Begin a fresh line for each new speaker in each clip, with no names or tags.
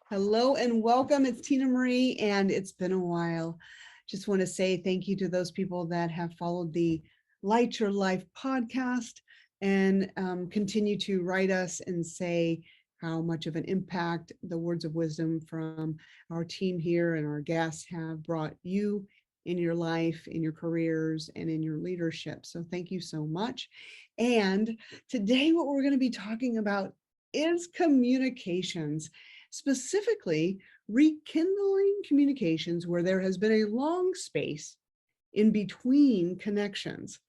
Hello and welcome. It's Tina Marie, and it's been a while. Just want to say thank you to those people that have followed the Light Your Life podcast and continue to write us and say how much of an impact the words of wisdom from our team here and our guests have brought you in your life, in your careers, and in your leadership. So thank you so much. And today, what we're going to be talking about is communications. Specifically, rekindling communications where there has been a long space in between connections.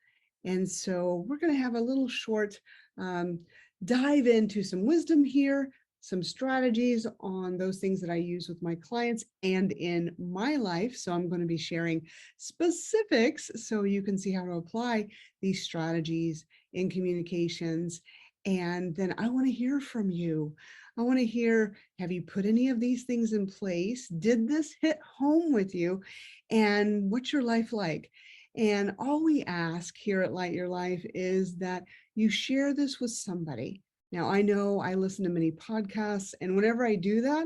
And so we're going to have a little short dive into some wisdom here, some strategies on those things that I use with my clients and in my life. So I'm going to be sharing specifics so you can see how to apply these strategies in communications. And then I want to hear from you. I want to hear, have you put any of these things in place? Did this hit home with you? And what's your life like? And all we ask here at Light Your Life is that you share this with somebody. Now, I know I listen to many podcasts, and whenever I do that,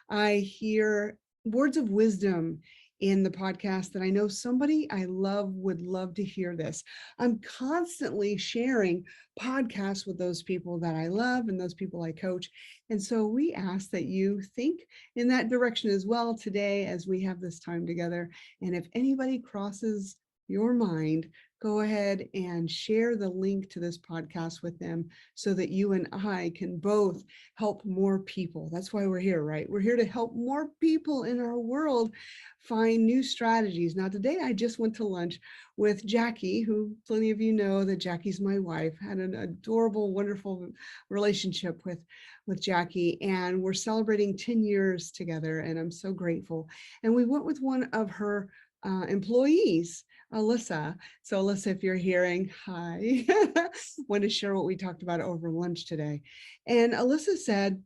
I hear words of wisdom in the podcast that I know somebody I love would love to hear this. I'm constantly sharing podcasts with those people that I love and those people I coach. And so we ask that you think in that direction as well today as we have this time together. And if anybody crosses your mind, go ahead and share the link to this podcast with them so that you and I can both help more people. That's why we're here, right? We're here to help more people in our world find new strategies. Now, today I just went to lunch with Jackie, who plenty of you know that Jackie's my wife, had an adorable, wonderful relationship with Jackie, and we're celebrating 10 years together, and I'm so grateful. And we went with one of her employees, Alyssa. So Alyssa, if you're hearing, hi. Want to share what we talked about over lunch today. And Alyssa said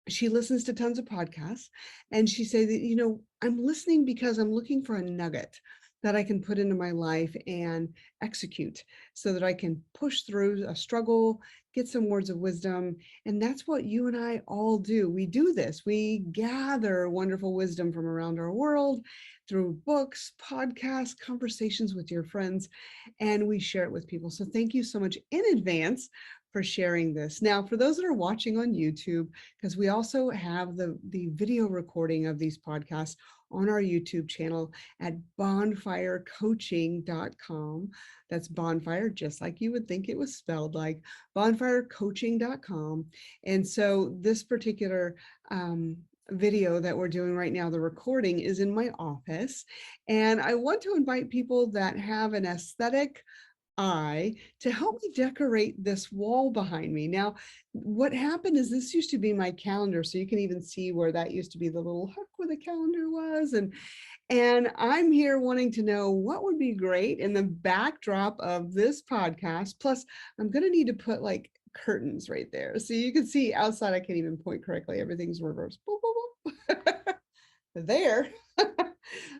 she listens to tons of podcasts, and she said that, I'm listening because I'm looking for a nugget that I can put into my life and execute so that I can push through a struggle, get some words of wisdom. And that's what you and I all do. We do this. We gather wonderful wisdom from around our world through books, podcasts, conversations with your friends, and we share it with people. So thank you so much in advance for sharing this. Now, for those that are watching on YouTube, because we also have the video recording of these podcasts on our YouTube channel at bonfirecoaching.com. That's bonfire, just like you would think it was spelled, like bonfirecoaching.com. And so this particular video that we're doing right now, the recording, is in my office. And I want to invite people that have an aesthetic eye to help me decorate this wall behind me. Now, what happened is this used to be my calendar, so you can even see where that used to be the little hook where the calendar was. And I'm here wanting to know what would be great in the backdrop of this podcast. Plus, I'm going to need to put like curtains right there. So you can see outside, I can't even point correctly. Everything's reversed. Boop, boop, boop. There.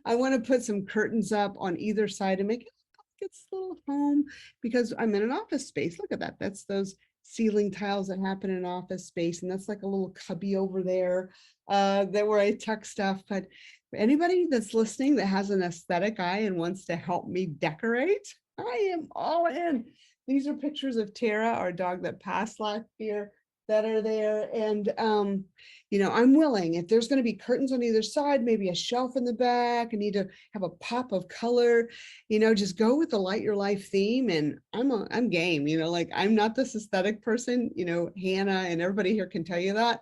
I want to put some curtains up on either side to make it it's a little home because I'm in an office space. Look at that. That's those ceiling tiles that happen in an office space. And that's like a little cubby over there where I tuck stuff. But for anybody that's listening that has an aesthetic eye and wants to help me decorate, I am all in. These are pictures of Tara, our dog that passed last year, that are there. And, I'm willing, if there's going to be curtains on either side, maybe a shelf in the back, I need to have a pop of color, just go with the Light Your Life theme. And I'm game, like I'm not this aesthetic person, Hannah and everybody here can tell you that.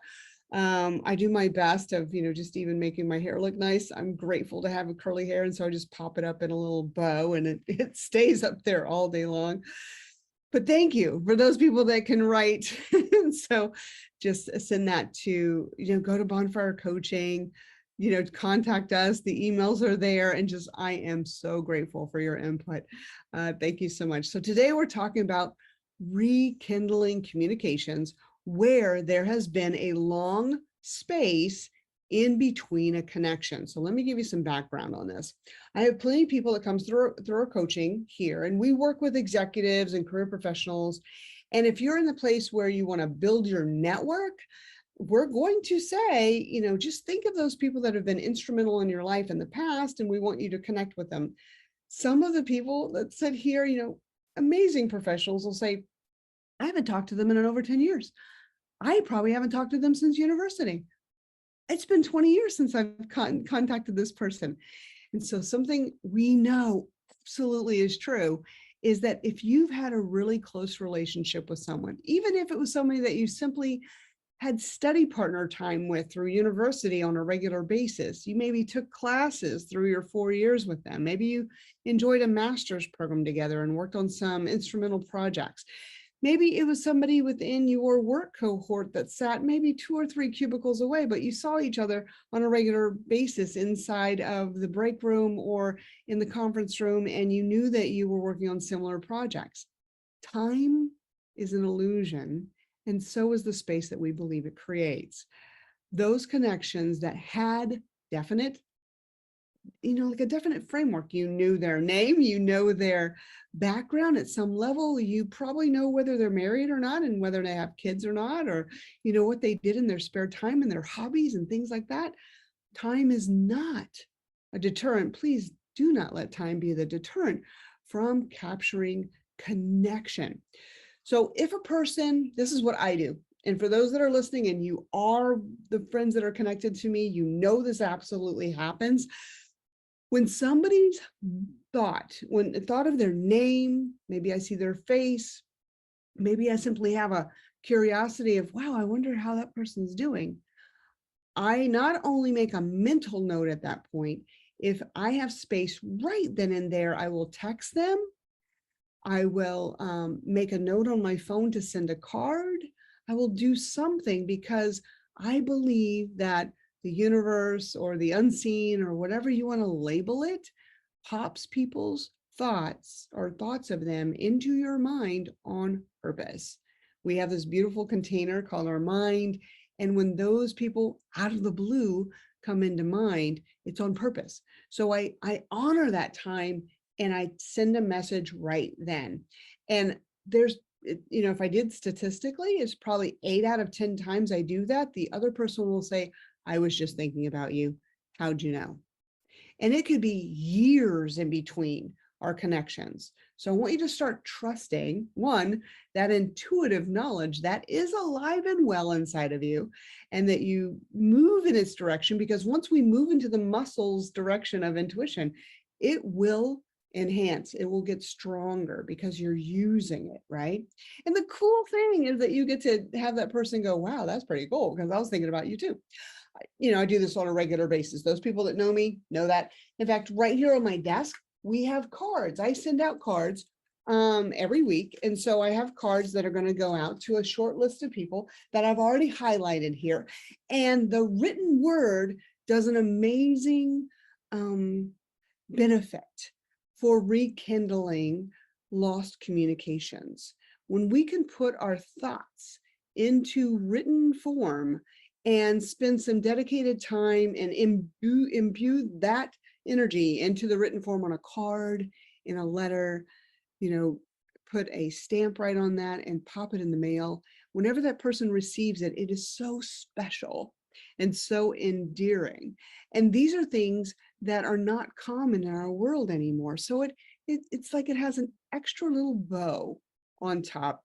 I do my best of, just even making my hair look nice. I'm grateful to have a curly hair. And so I just pop it up in a little bow and it stays up there all day long. But thank you for those people that can write. So just send that to, go to Bonfire Coaching, contact us. The emails are there. And just, I am so grateful for your input. Thank you so much. So today we're talking about rekindling communications where there has been a long space in between a connection. So let me give you some background on this. I have plenty of people that comes through our coaching here, and we work with executives and career professionals. And if you're in the place where you want to build your network, we're going to say, just think of those people that have been instrumental in your life in the past, and we want you to connect with them. Some of the people that sit here, amazing professionals will say, I haven't talked to them in over 10 years. I probably haven't talked to them since university. It's been 20 years since I've contacted this person. And so something we know absolutely is true is that if you've had a really close relationship with someone, even if it was somebody that you simply had study partner time with through university on a regular basis, you maybe took classes through your 4 years with them, maybe you enjoyed a master's program together and worked on some instrumental projects. Maybe it was somebody within your work cohort that sat maybe 2 or 3 cubicles away, but you saw each other on a regular basis inside of the break room or in the conference room, and you knew that you were working on similar projects. Time is an illusion, and so is the space that we believe it creates. Those connections that had definite, like a definite framework. You knew their name, you know their background at some level, you probably know whether they're married or not and whether they have kids or not, or what they did in their spare time and their hobbies and things like that. Time is not a deterrent. Please do not let time be the deterrent from capturing connection. So if a person, this is what I do, and for those that are listening and you are the friends that are connected to me, this absolutely happens. When somebody's thought of their name, maybe I see their face, maybe I simply have a curiosity of, wow, I wonder how that person's doing. I not only make a mental note at that point, if I have space right then and there, I will text them. I will make a note on my phone to send a card. I will do something because I believe that the universe or the unseen or whatever you want to label it pops people's thoughts or thoughts of them into your mind on purpose. We have this beautiful container called our mind. And when those people out of the blue come into mind, it's on purpose. So I honor that time and I send a message right then. And there's, if I did statistically, it's probably 8 out of 10 times I do that, the other person will say, I was just thinking about you. How'd you know? And it could be years in between our connections. So I want you to start trusting, one, that intuitive knowledge that is alive and well inside of you, and that you move in its direction, because once we move into the muscles direction of intuition, it will enhance, it will get stronger because you're using it, right? And the cool thing is that you get to have that person go, wow, that's pretty cool, because I was thinking about you too. I do this on a regular basis. Those people that know me know that. In fact, right here on my desk, we have cards. I send out cards every week. And so I have cards that are going to go out to a short list of people that I've already highlighted here. And the written word does an amazing benefit for rekindling lost communications. When we can put our thoughts into written form and spend some dedicated time and imbue that energy into the written form on a card, in a letter, put a stamp right on that and pop it in the mail. Whenever that person receives it, it is so special and so endearing. And these are things that are not common in our world anymore. So it's like it has an extra little bow on top.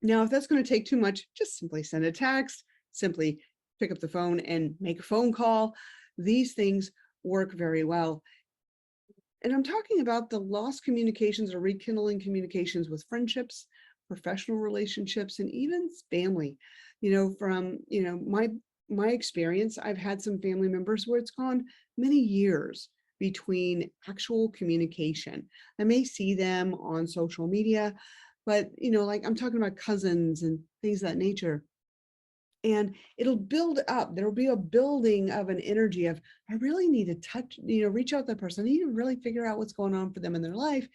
Now, if that's going to take too much, just simply send a text, simply pick up the phone and make a phone call. These things work very well. And I'm talking about the lost communications or rekindling communications with friendships, professional relationships, and even family. From my experience, I've had some family members where it's gone many years between actual communication. I may see them on social media, but like I'm talking about cousins and things of that nature. And it'll build up. There'll be a building of an energy of, I really need to touch, reach out to that person. I need to really figure out what's going on for them in their life.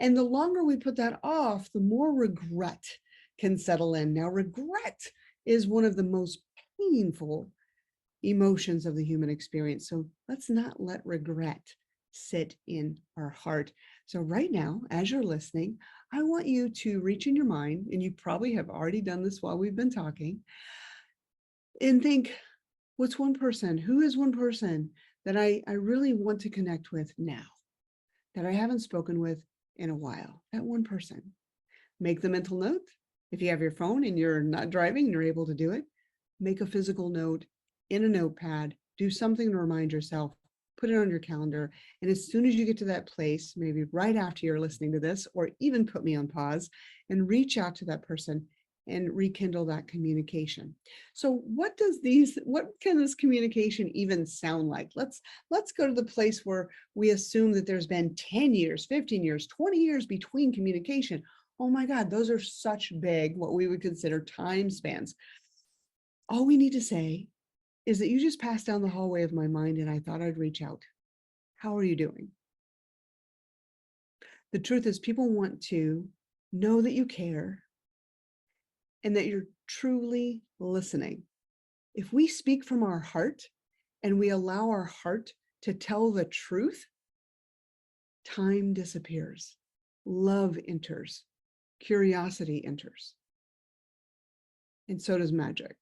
And the longer we put that off, the more regret can settle in. Now, regret is one of the most painful emotions of the human experience. So let's not let regret sit in our heart. So right now, as you're listening, I want you to reach in your mind, and you probably have already done this while we've been talking, And think, what's one person? Who is one person that I really want to connect with now that I haven't spoken with in a while? That one person. Make the mental note. If you have your phone and you're not driving and you're able to do it, make a physical note in a notepad. Do something to remind yourself. Put it on your calendar. And as soon as you get to that place, maybe right after you're listening to this, or even put me on pause and reach out to that person and rekindle that communication. So what can this communication even sound like? Let's go to the place where we assume that there's been 10 years, 15 years, 20 years between communication. Oh my God, those are such big, what we would consider time spans. All we need to say is that you just passed down the hallway of my mind and I thought I'd reach out. How are you doing? The truth is, people want to know that you care and that you're truly listening. If we speak from our heart and we allow our heart to tell the truth, time disappears, love enters, curiosity enters, and so does magic.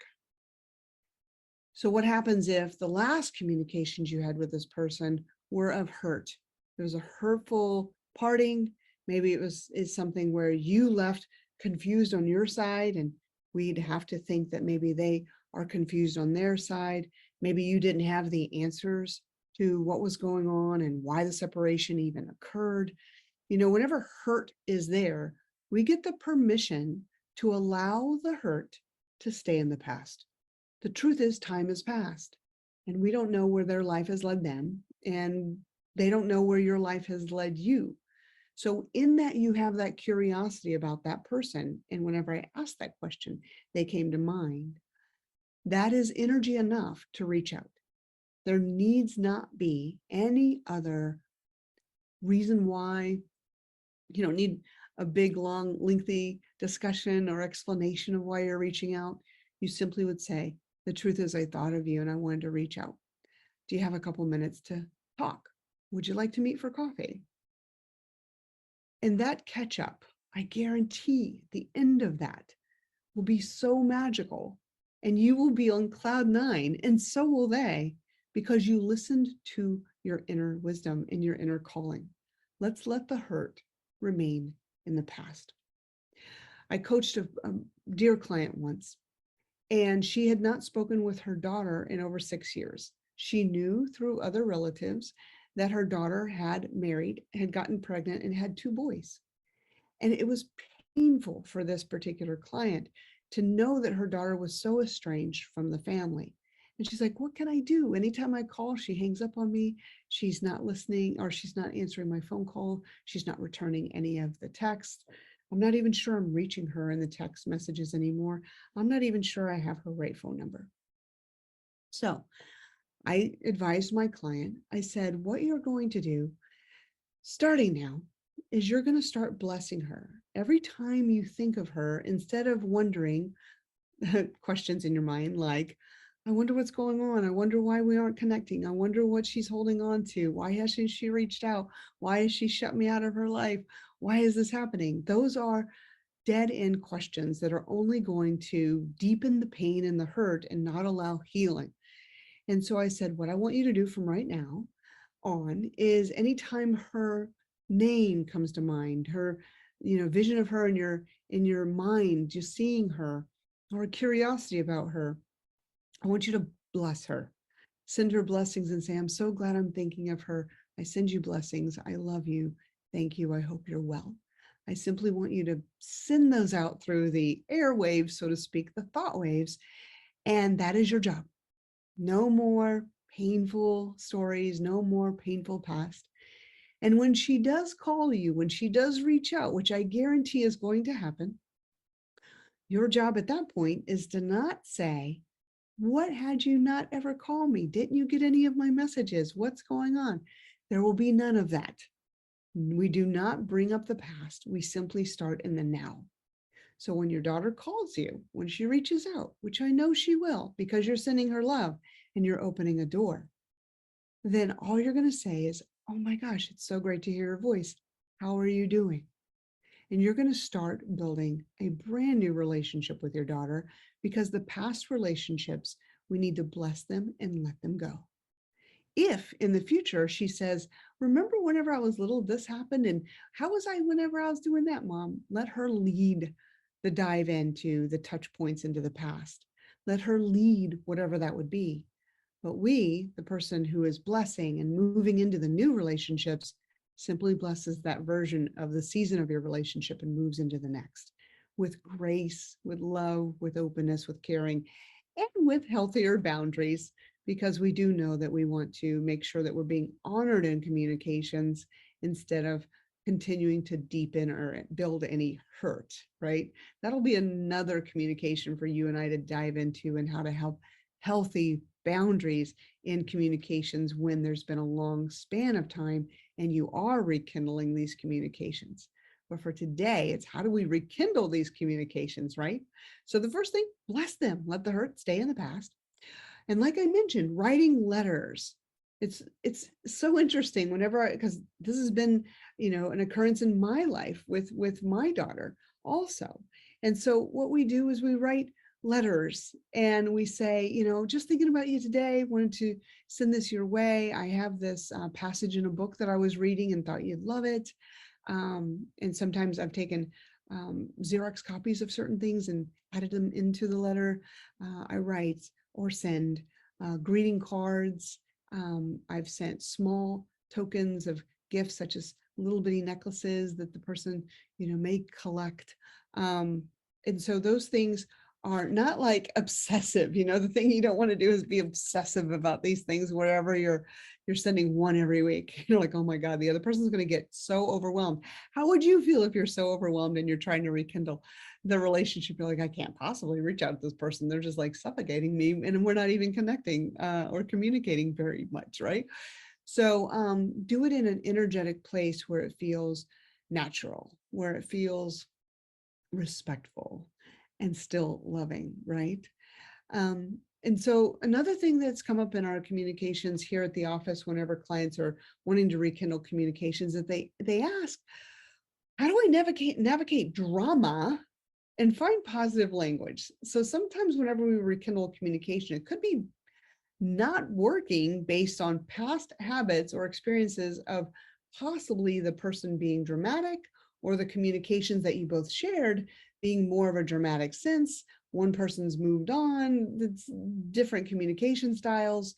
So what happens if the last communications you had with this person were of hurt? There was a hurtful parting. Maybe is something where you left confused on your side, and we'd have to think that maybe they are confused on their side. Maybe you didn't have the answers to what was going on and why the separation even occurred. Whenever hurt is there, we get the permission to allow the hurt to stay in the past. The truth is, time has passed and we don't know where their life has led them, and they don't know where your life has led you. So in that, you have that curiosity about that person. And whenever I asked that question, they came to mind. That is energy enough to reach out. There needs not be any other reason why. You don't need a big, long, lengthy discussion or explanation of why you're reaching out. You simply would say, the truth is, I thought of you and I wanted to reach out. Do you have a couple minutes to talk? Would you like to meet for coffee? And that catch up, I guarantee the end of that will be so magical, and you will be on cloud nine, and so will they, because you listened to your inner wisdom and your inner calling. Let's let the hurt remain in the past. I coached a dear client once, and she had not spoken with her daughter in over 6 years. She knew through other relatives that her daughter had married, had gotten pregnant, and had 2 boys. And it was painful for this particular client to know that her daughter was so estranged from the family. And she's like, what can I do? Anytime I call, she hangs up on me. She's not listening, or she's not answering my phone call. She's not returning any of the texts. I'm not even sure I'm reaching her in the text messages anymore. I'm not even sure I have her right phone number. So I advised my client, I said, what you're going to do starting now is you're going to start blessing her. Every time you think of her, instead of wondering questions in your mind like, I wonder what's going on. I wonder why we aren't connecting. I wonder what she's holding on to. Why hasn't she reached out? Why has she shut me out of her life? Why is this happening? Those are dead end questions that are only going to deepen the pain and the hurt and not allow healing. And so I said, what I want you to do from right now on is anytime her name comes to mind, her vision of her in your mind, just seeing her, or curiosity about her, I want you to bless her. Send her blessings and say, I'm so glad I'm thinking of her. I send you blessings. I love you. Thank you. I hope you're well. I simply want you to send those out through the airwaves, so to speak, the thought waves. And that is your job. No more painful stories, no more painful past. And when she does call you, when she does reach out, which I guarantee is going to happen, your job at that point is to not say, what had you not ever called me? Didn't you get any of my messages? What's going on? There will be none of that. We do not bring up the past. We simply start in the now. So when your daughter calls you, when she reaches out, which I know she will, because you're sending her love and you're opening a door, then all you're going to say is, oh my gosh, it's so great to hear your voice. How are you doing? and you're going to start building a brand new relationship with your daughter, because the past relationships, we need to bless them and let them go. If in the future she says, remember whenever I was little, this happened, and how was I whenever I was doing that, Mom? Let her lead the dive into the touch points into the past. Let her lead whatever that would be. But we, the person who is blessing and moving into the new relationships, simply blesses that version of the season of your relationship and moves into the next with grace, with love, with openness, with caring, and with healthier boundaries, because we do know that we want to make sure that we're being honored in communications instead of continuing to deepen or build any hurt, right? That'll be another communication for you and I to dive into, and how to help healthy boundaries in communications when there's been a long span of time and you are rekindling these communications. But for today, it's how do we rekindle these communications, right? So the first thing, bless them, let the hurt stay in the past. And like I mentioned, writing letters. It's so interesting whenever because this has been, an occurrence in my life with my daughter also. And so what we do is we write letters and we say, just thinking about you today, wanted to send this your way. I have this passage in a book that I was reading and thought you'd love it. And sometimes I've taken Xerox copies of certain things and added them into the letter I write or send. Greeting cards. I've sent small tokens of gifts, such as little bitty necklaces that the person, may collect. And so those things are not like obsessive. The thing you don't want to do is be obsessive about these things wherever you're sending one every week. You're like, oh my God, the other person's going to get so overwhelmed. How would you feel if you're so overwhelmed and you're trying to rekindle the relationship? You're like, I can't possibly reach out to this person. They're just like suffocating me, and we're not even connecting or communicating very much, right? So do it in an energetic place where it feels natural, where it feels respectful and still loving, right? And so another thing that's come up in our communications here at the office, whenever clients are wanting to rekindle communications, that they ask, how do I navigate drama and find positive language? So sometimes whenever we rekindle communication, it could be not working based on past habits or experiences of possibly the person being dramatic, or the communications that you both shared being more of a dramatic sense. One person's moved on, it's different communication styles.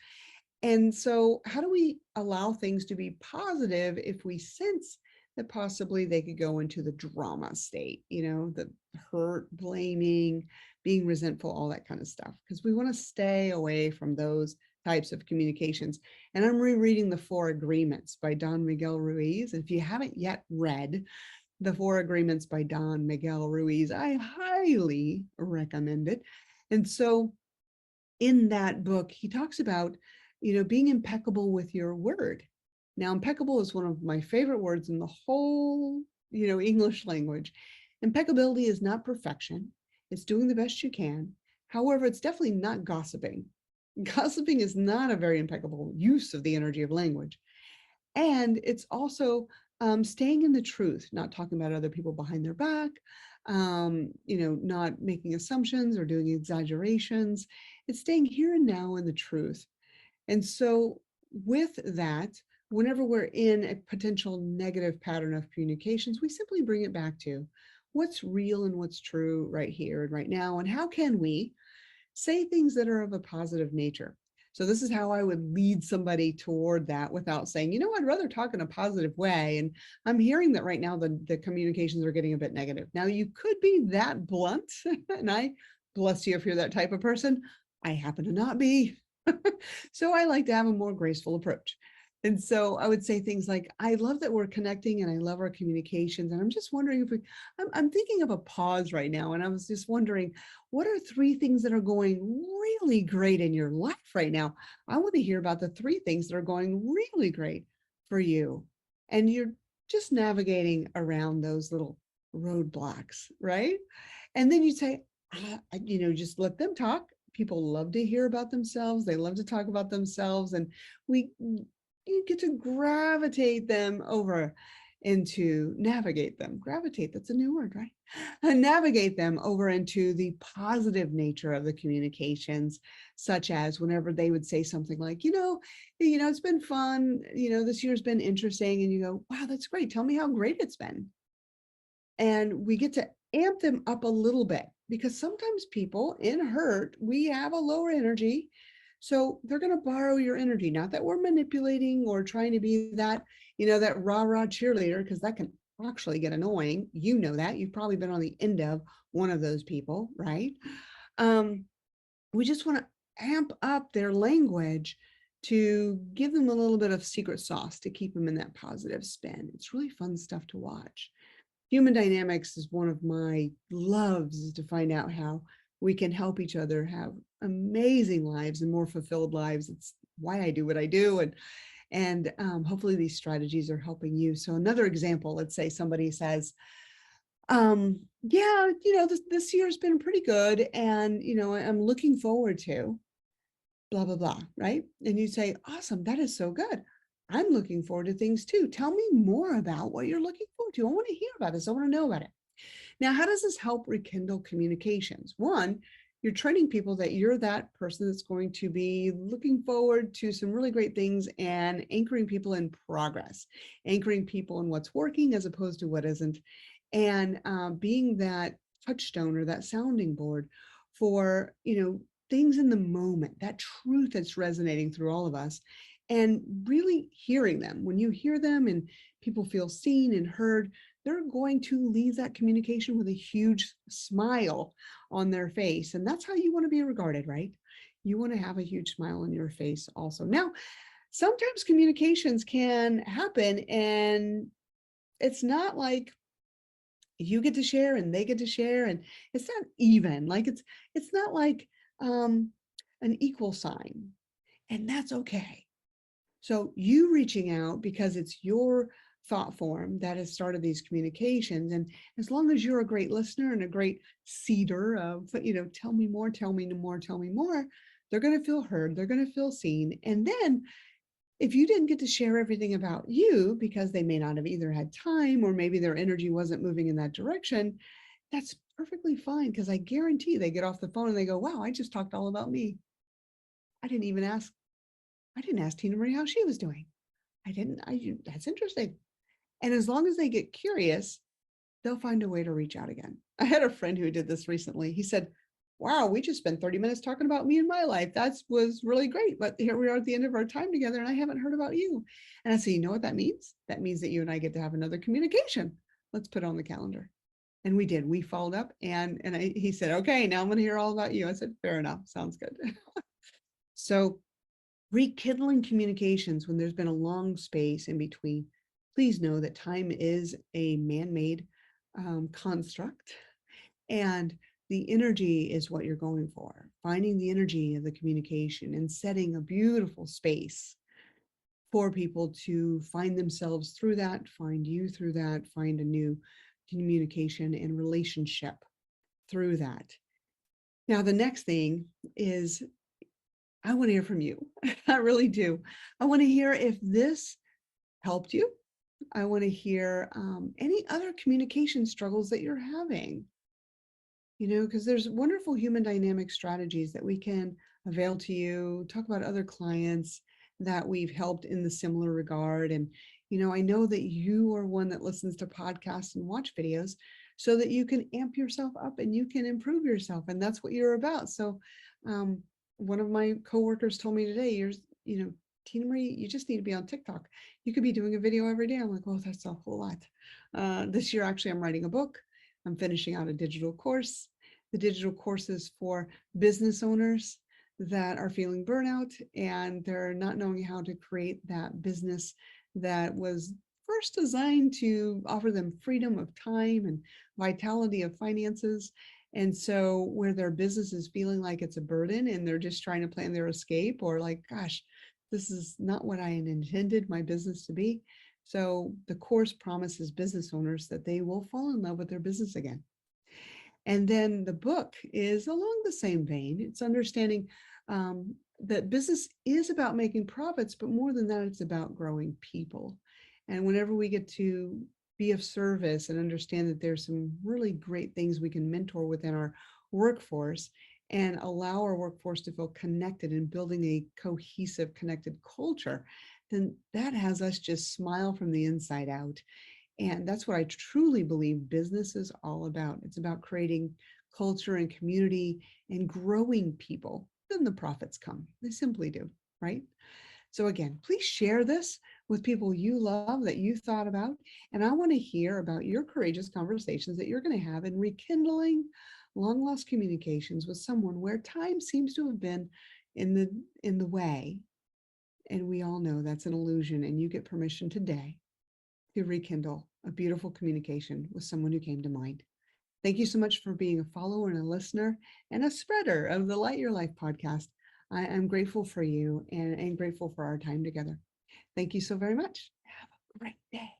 And so how do we allow things to be positive if we sense that possibly they could go into the drama state, the hurt, blaming, being resentful, all that kind of stuff, because we want to stay away from those types of communications. And I'm rereading The Four Agreements by Don Miguel Ruiz. And if you haven't yet read The Four Agreements by Don Miguel Ruiz, I highly recommend it. And so in that book, he talks about, being impeccable with your word. Now, impeccable is one of my favorite words in the whole, English language. Impeccability is not perfection. It's doing the best you can. However, it's definitely not gossiping. Gossiping is not a very impeccable use of the energy of language. And it's also staying in the truth, not talking about other people behind their back, not making assumptions or doing exaggerations. It's staying here and now in the truth. And so with that, whenever we're in a potential negative pattern of communications, we simply bring it back to what's real and what's true right here and right now, and how can we say things that are of a positive nature. So this is how I would lead somebody toward that without saying, I'd rather talk in a positive way. And I'm hearing that right now the communications are getting a bit negative. Now you could be that blunt, and I bless you if you're that type of person. I happen to not be. So I like to have a more graceful approach. And so I would say things like, I love that we're connecting and I love our communications. And I'm just wondering if I'm thinking of a pause right now. And I was just wondering, what are 3 things that are going really great in your life right now? I want to hear about the 3 things that are going really great for you. And you're just navigating around those little roadblocks, right? And then you say, just let them talk. People love to hear about themselves. They love to talk about themselves. And you get to gravitate them over into navigate them, gravitate, that's a new word, right? And navigate them over into the positive nature of the communications, such as whenever they would say something like, it's been fun, this year's been interesting. And you go, wow, that's great. Tell me how great it's been. And we get to amp them up a little bit because sometimes people in hurt, we have a lower energy. So they're going to borrow your energy. Not that we're manipulating or trying to be that, that rah-rah cheerleader, because that can actually get annoying. You know that. You've probably been on the end of one of those people, right? We just want to amp up their language to give them a little bit of secret sauce to keep them in that positive spin. It's really fun stuff to watch. Human dynamics is one of my loves, to find out how we can help each other have amazing lives and more fulfilled lives. It's why I do what I do. And hopefully these strategies are helping you. So another example, let's say somebody says, yeah, this year's been pretty good. And, I'm looking forward to blah, blah, blah, right? And you say, awesome, that is so good. I'm looking forward to things too. Tell me more about what you're looking forward to. I want to hear about this. I want to know about it. Now, how does this help rekindle communications? One, you're training people that you're that person that's going to be looking forward to some really great things and anchoring people in progress, anchoring people in what's working as opposed to what isn't, and being that touchstone or that sounding board for, things in the moment, that truth that's resonating through all of us, and really hearing them. When you hear them and people feel seen and heard, they're going to leave that communication with a huge smile on their face. And that's how you want to be regarded, right? You want to have a huge smile on your face also. Now, sometimes communications can happen and it's not like you get to share and they get to share, and it's not even like it's not like an equal sign, and that's okay. So you reaching out because it's your thought form that has started these communications. And as long as you're a great listener and a great seeder of, tell me more, tell me more, tell me more, they're going to feel heard, they're going to feel seen. And then if you didn't get to share everything about you because they may not have either had time or maybe their energy wasn't moving in that direction, that's perfectly fine, because I guarantee they get off the phone and they go, wow, I just talked all about me. I didn't even ask I didn't ask Tina Marie how she was doing. That's interesting. And as long as they get curious, they'll find a way to reach out again. I had a friend who did this recently. He said, wow, we just spent 30 minutes talking about me and my life. That was really great. But here we are at the end of our time together and I haven't heard about you. And I said, you know what that means? That means that you and I get to have another communication. Let's put it on the calendar. And we did. We followed up he said, okay, now I'm going to hear all about you. I said, fair enough. Sounds good. So rekindling communications when there's been a long space in between, please know that time is a man-made construct, and the energy is what you're going for. Finding the energy of the communication and setting a beautiful space for people to find themselves through that, find you through that, find a new communication and relationship through that. Now, the next thing is, I want to hear from you. I really do. I want to hear if this helped you. I want to hear any other communication struggles that you're having, because there's wonderful human dynamic strategies that we can avail to you, talk about other clients that we've helped in the similar regard. And, I know that you are one that listens to podcasts and watch videos so that you can amp yourself up and you can improve yourself. And that's what you're about. So, one of my coworkers told me today, Tina Marie, you just need to be on TikTok. You could be doing a video every day. I'm like, oh, that's a whole lot. This year, actually, I'm writing a book. I'm finishing out a digital course. The digital course is for business owners that are feeling burnout and they're not knowing how to create that business that was first designed to offer them freedom of time and vitality of finances. And so where their business is feeling like it's a burden and they're just trying to plan their escape, or like, gosh, this is not what I intended my business to be. So the course promises business owners that they will fall in love with their business again. And then the book is along the same vein. It's understanding that business is about making profits, but more than that, it's about growing people. And whenever we get to be of service and understand that there's some really great things we can mentor within our workforce and allow our workforce to feel connected and building a cohesive, connected culture, then that has us just smile from the inside out. And that's what I truly believe business is all about. It's about creating culture and community and growing people. Then the profits come. They simply do, right? So again, please share this with people you love that you thought about. And I want to hear about your courageous conversations that you're going to have in rekindling long lost communications with someone where time seems to have been in the way. And we all know that's an illusion. And you get permission today to rekindle a beautiful communication with someone who came to mind. Thank you so much for being a follower and a listener and a spreader of the Light Your Life podcast. I am grateful for you and grateful for our time together. Thank you so very much. Have a great day.